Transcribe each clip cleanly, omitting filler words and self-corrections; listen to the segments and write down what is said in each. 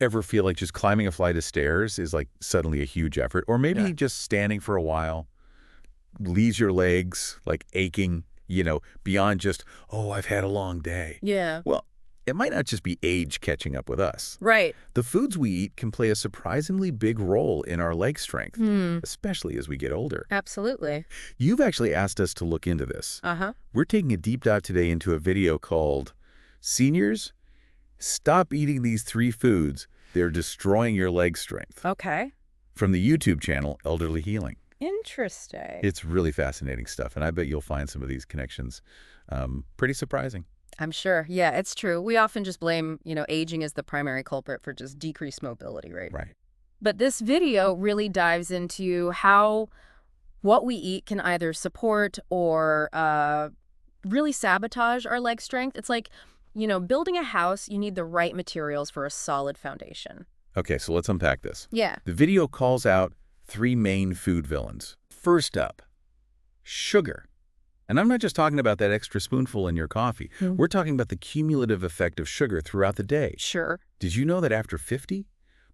Ever feel like just climbing a flight of stairs is like suddenly a huge effort? Or Yeah. maybe just standing for a while leaves your legs like aching, beyond just, oh, I've had a long day. Yeah. Well, it might not just be age catching up with us. Right. The foods we eat can play a surprisingly big role in our leg strength, Hmm. especially as we get older. Absolutely. You've actually asked us to look into this. Uh-huh. We're taking a deep dive today into a video called Seniors, Stop Eating These Three Foods. They're Destroying Your Leg Strength, Okay. from the YouTube channel Elderly Healing. Interesting. It's really fascinating stuff, and I bet you'll find some of these connections pretty surprising. I'm sure. Yeah, it's true. We often just blame, aging as the primary culprit for just decreased mobility, right? Right. But this video really dives into how what we eat can either support or really sabotage our leg strength. It's like, building a house, you need the right materials for a solid foundation. Okay, so let's unpack this. Yeah. The video calls out three main food villains. First up, sugar. And I'm not just talking about that extra spoonful in your coffee. We're talking about the cumulative effect of sugar throughout the day. Sure. Did you know that after 50,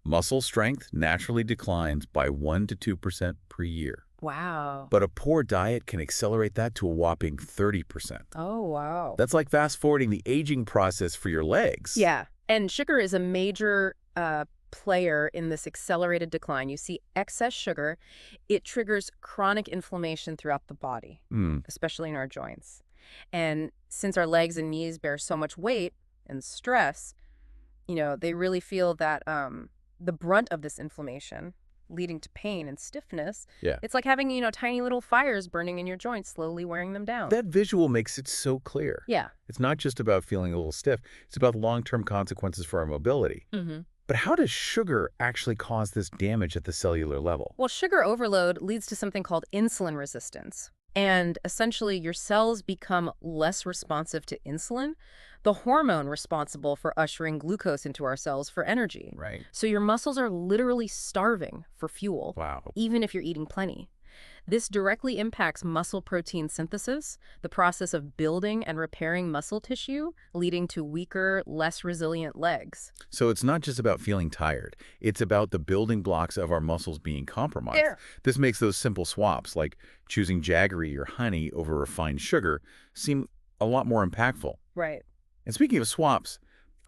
muscle strength naturally declines by 1 to 2% per year? Wow. But a poor diet can accelerate that to a whopping 30%. Oh, wow. That's like fast-forwarding the aging process for your legs. Yeah. And sugar is a major player in this accelerated decline. You see excess sugar, it triggers chronic inflammation throughout the body, especially in our joints. And since our legs and knees bear so much weight and stress, they really feel that the brunt of this inflammation, leading to pain and stiffness. Yeah. It's like having, tiny little fires burning in your joints, slowly wearing them down. That visual makes it so clear. Yeah. It's not just about feeling a little stiff. It's about long-term consequences for our mobility. Mm-hmm. But how does sugar actually cause this damage at the cellular level? Well, sugar overload leads to something called insulin resistance. And essentially, your cells become less responsive to insulin, the hormone responsible for ushering glucose into our cells for energy. Right. So your muscles are literally starving for fuel, Wow. even if you're eating plenty. This directly impacts muscle protein synthesis, the process of building and repairing muscle tissue, leading to weaker, less resilient legs. So it's not just about feeling tired. It's about the building blocks of our muscles being compromised. There. This makes those simple swaps, like choosing jaggery or honey over refined sugar, seem a lot more impactful. Right. And speaking of swaps,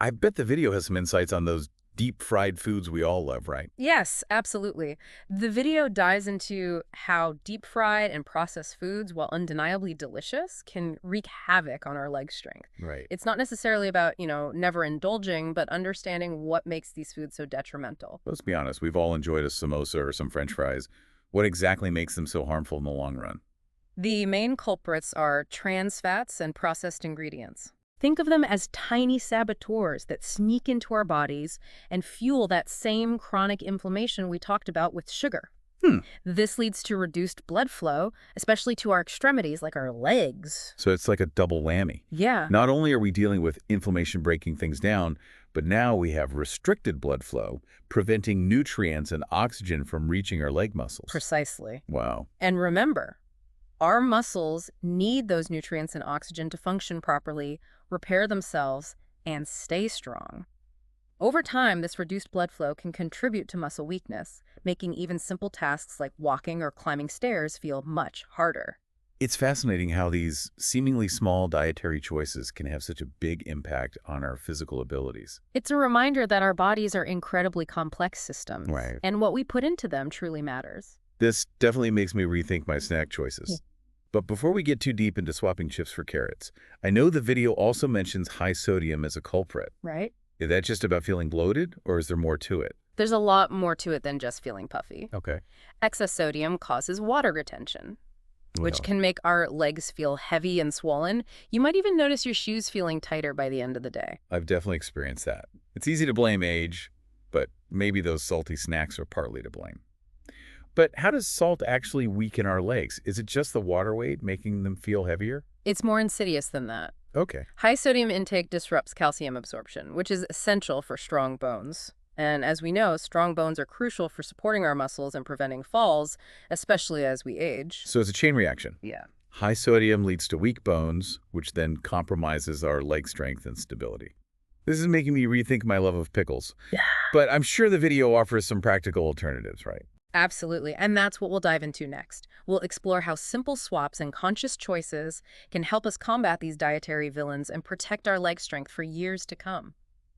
I bet the video has some insights on those deep-fried foods we all love, right? Yes, absolutely. The video dives into how deep-fried and processed foods, while undeniably delicious, can wreak havoc on our leg strength. Right. It's not necessarily about, never indulging, but understanding what makes these foods so detrimental. Let's be honest, we've all enjoyed a samosa or some French fries. What exactly makes them so harmful in the long run? The main culprits are trans fats and processed ingredients. Think of them as tiny saboteurs that sneak into our bodies and fuel that same chronic inflammation we talked about with sugar. This leads to reduced blood flow, especially to our extremities like our legs. So it's like a double whammy. Yeah. Not only are we dealing with inflammation breaking things down, but now we have restricted blood flow, preventing nutrients and oxygen from reaching our leg muscles. Precisely. Wow. And remember, our muscles need those nutrients and oxygen to function properly, repair themselves, and stay strong. Over time, this reduced blood flow can contribute to muscle weakness, making even simple tasks like walking or climbing stairs feel much harder. It's fascinating how these seemingly small dietary choices can have such a big impact on our physical abilities. It's a reminder that our bodies are incredibly complex systems, Right. and what we put into them truly matters. This definitely makes me rethink my snack choices. But before we get too deep into swapping chips for carrots, I know the video also mentions high sodium as a culprit. Right? Is that just about feeling bloated, or is there more to it? There's a lot more to it than just feeling puffy. Okay. Excess sodium causes water retention, which Well, can make our legs feel heavy and swollen. You might even notice your shoes feeling tighter by the end of the day. I've definitely experienced that. It's easy to blame age, but maybe those salty snacks are partly to blame. But how does salt actually weaken our legs? Is it just the water weight making them feel heavier? It's more insidious than that. Okay. High sodium intake disrupts calcium absorption, which is essential for strong bones. And as we know, strong bones are crucial for supporting our muscles and preventing falls, especially as we age. So it's a chain reaction. Yeah. High sodium leads to weak bones, which then compromises our leg strength and stability. This is making me rethink my love of pickles. But I'm sure the video offers some practical alternatives, right? Absolutely. And that's what we'll dive into next. We'll explore how simple swaps and conscious choices can help us combat these dietary villains and protect our leg strength for years to come.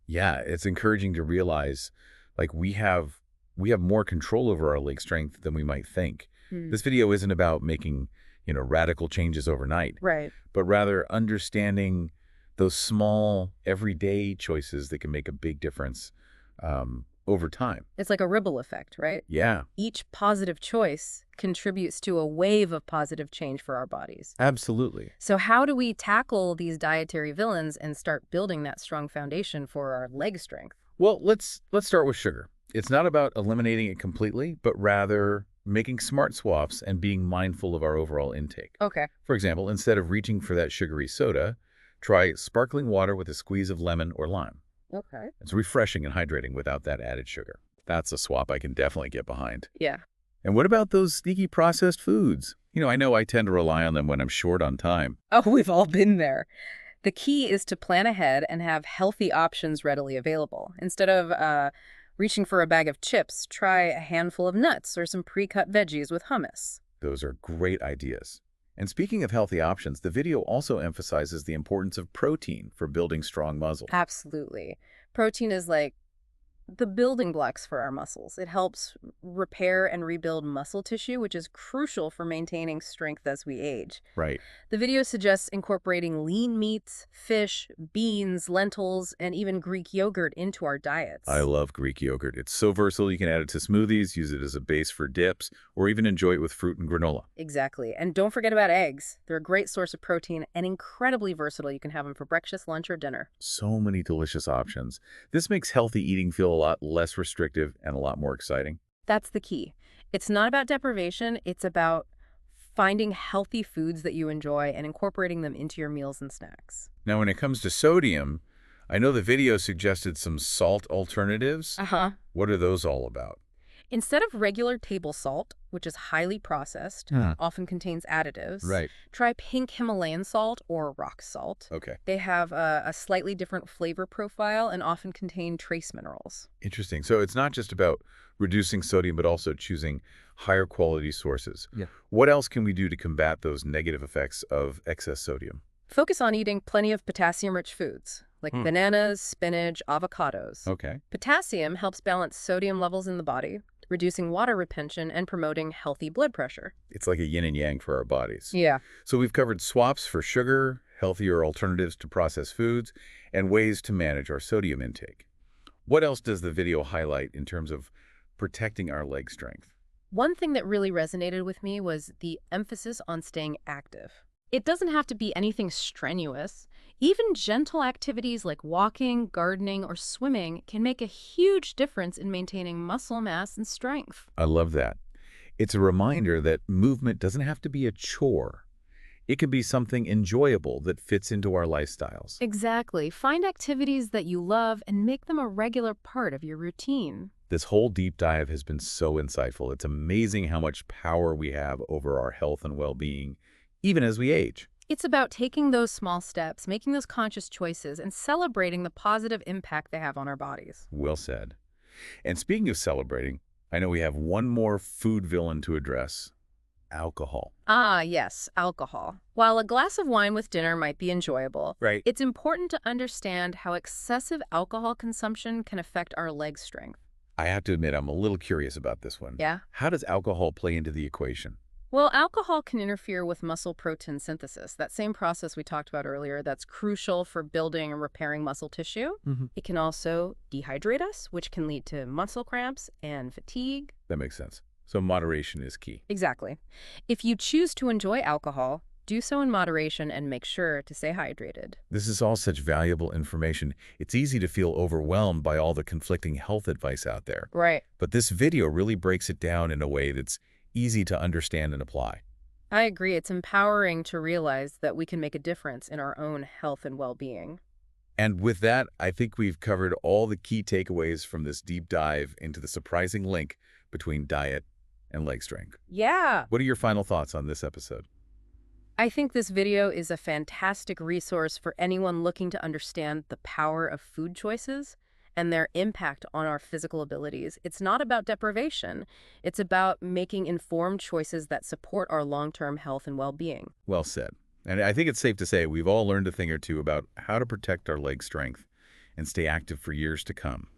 Yeah, it's encouraging to realize like we have more control over our leg strength than we might think. Hmm. This video isn't about making, radical changes overnight, Right. but rather understanding those small everyday choices that can make a big difference over time. It's like a ripple effect, right? Yeah, Each positive choice contributes to a wave of positive change for our bodies. absolutely. So how do we tackle these dietary villains and start building that strong foundation for our leg strength? Well, let's start with sugar. It's not about eliminating it completely, but rather making smart swaps and being mindful of our overall intake. Okay. For example, instead of reaching for that sugary soda, try sparkling water with a squeeze of lemon or lime. Okay. It's refreshing and hydrating without that added sugar. That's a swap I can definitely get behind. Yeah. And what about those sneaky processed foods? I know I tend to rely on them when I'm short on time. Oh, we've all been there. The key is to plan ahead and have healthy options readily available. Instead of reaching for a bag of chips, try a handful of nuts or some pre-cut veggies with hummus. Those are great ideas. And speaking of healthy options, the video also emphasizes the importance of protein for building strong muscle. Absolutely. Protein is like the building blocks for our muscles. It helps repair and rebuild muscle tissue, which is crucial for maintaining strength as we age. Right. The video suggests incorporating lean meats, fish, beans, lentils, and even Greek yogurt into our diets. I love Greek yogurt. It's so versatile. You can add it to smoothies, use it as a base for dips, or even enjoy it with fruit and granola. Exactly. And don't forget about eggs. They're a great source of protein and incredibly versatile. You can have them for breakfast, lunch, or dinner. So many delicious options. This makes healthy eating feel a lot less restrictive and a lot more exciting. That's the key. It's not about deprivation. It's about finding healthy foods that you enjoy and incorporating them into your meals and snacks. Now, when it comes to sodium, I know the video suggested some salt alternatives. Uh-huh. What are those all about? Instead of regular table salt, which is highly processed, often contains additives, Right. try pink Himalayan salt or rock salt. Okay. They have a slightly different flavor profile and often contain trace minerals. Interesting. So it's not just about reducing sodium, but also choosing higher quality sources. Yeah. What else can we do to combat those negative effects of excess sodium? Focus on eating plenty of potassium-rich foods, like bananas, spinach, avocados. Okay. Potassium helps balance sodium levels in the body, reducing water retention and promoting healthy blood pressure. It's like a yin and yang for our bodies. Yeah. So we've covered swaps for sugar, healthier alternatives to processed foods, and ways to manage our sodium intake. What else does the video highlight in terms of protecting our leg strength? One thing that really resonated with me was the emphasis on staying active. It doesn't have to be anything strenuous. Even gentle activities like walking, gardening, or swimming can make a huge difference in maintaining muscle mass and strength. I love that. It's a reminder that movement doesn't have to be a chore. It can be something enjoyable that fits into our lifestyles. Exactly. Find activities that you love and make them a regular part of your routine. This whole deep dive has been so insightful. It's amazing how much power we have over our health and well-being, even as we age. It's about taking those small steps, making those conscious choices, and celebrating the positive impact they have on our bodies. Well said. And speaking of celebrating, I know we have one more food villain to address: alcohol. Ah, yes, alcohol. While a glass of wine with dinner might be enjoyable, Right. it's important to understand how excessive alcohol consumption can affect our leg strength. I have to admit, I'm a little curious about this one. Yeah? How does alcohol play into the equation? Well, alcohol can interfere with muscle protein synthesis, that same process we talked about earlier that's crucial for building and repairing muscle tissue. It can also dehydrate us, which can lead to muscle cramps and fatigue. That makes sense. So moderation is key. Exactly. If you choose to enjoy alcohol, do so in moderation and make sure to stay hydrated. This is all such valuable information. It's easy to feel overwhelmed by all the conflicting health advice out there. Right. But this video really breaks it down in a way that's easy to understand and apply. I agree. It's empowering to realize that we can make a difference in our own health and well-being. And with that, I think we've covered all the key takeaways from this deep dive into the surprising link between diet and leg strength. Yeah. What are your final thoughts on this episode? I think this video is a fantastic resource for anyone looking to understand the power of food choices and their impact on our physical abilities. It's not about deprivation. It's about making informed choices that support our long-term health and well-being. Well said. And I think it's safe to say we've all learned a thing or two about how to protect our leg strength and stay active for years to come.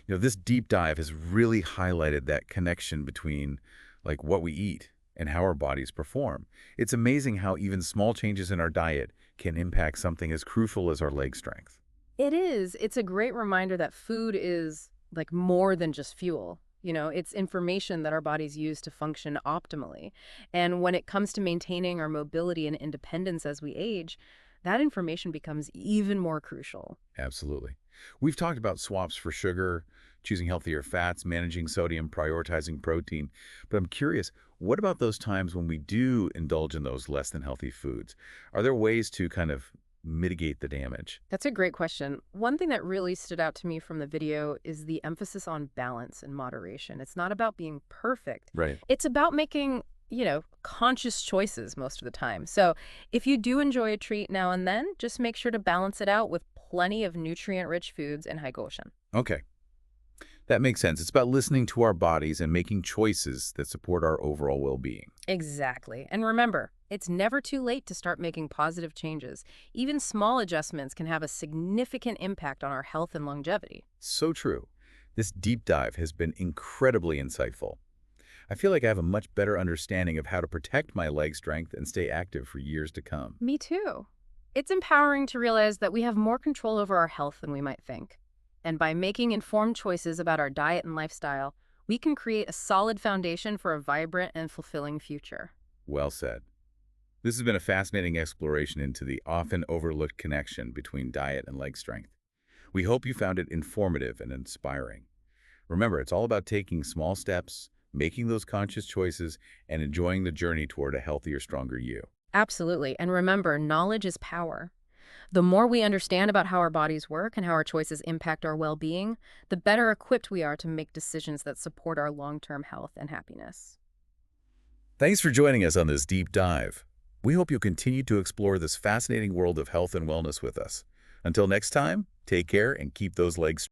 This deep dive has really highlighted that connection between like what we eat and how our bodies perform. It's amazing how even small changes in our diet can impact something as crucial as our leg strength. It is. It's a great reminder that food is like more than just fuel. It's information that our bodies use to function optimally. And when it comes to maintaining our mobility and independence as we age, that information becomes even more crucial. Absolutely. We've talked about swaps for sugar, choosing healthier fats, managing sodium, prioritizing protein. But I'm curious, what about those times when we do indulge in those less than healthy foods? Are there ways to kind of mitigate the damage? That's a great question. One thing that really stood out to me from the video is the emphasis on balance and moderation. It's not about being perfect. Right. It's about making, conscious choices most of the time. So if you do enjoy a treat now and then, just make sure to balance it out with plenty of nutrient-rich foods and hydration. Okay. That makes sense. It's about listening to our bodies and making choices that support our overall well-being. Exactly. And remember, it's never too late to start making positive changes. Even small adjustments can have a significant impact on our health and longevity. So true. This deep dive has been incredibly insightful. I feel like I have a much better understanding of how to protect my leg strength and stay active for years to come. Me too. It's empowering to realize that we have more control over our health than we might think. And by making informed choices about our diet and lifestyle, we can create a solid foundation for a vibrant and fulfilling future. Well said. This has been a fascinating exploration into the often overlooked connection between diet and leg strength. We hope you found it informative and inspiring. Remember, it's all about taking small steps, making those conscious choices, and enjoying the journey toward a healthier, stronger you. Absolutely. And remember, knowledge is power. The more we understand about how our bodies work and how our choices impact our well-being, the better equipped we are to make decisions that support our long-term health and happiness. Thanks for joining us on this deep dive. We hope you'll continue to explore this fascinating world of health and wellness with us. Until next time, take care and keep those legs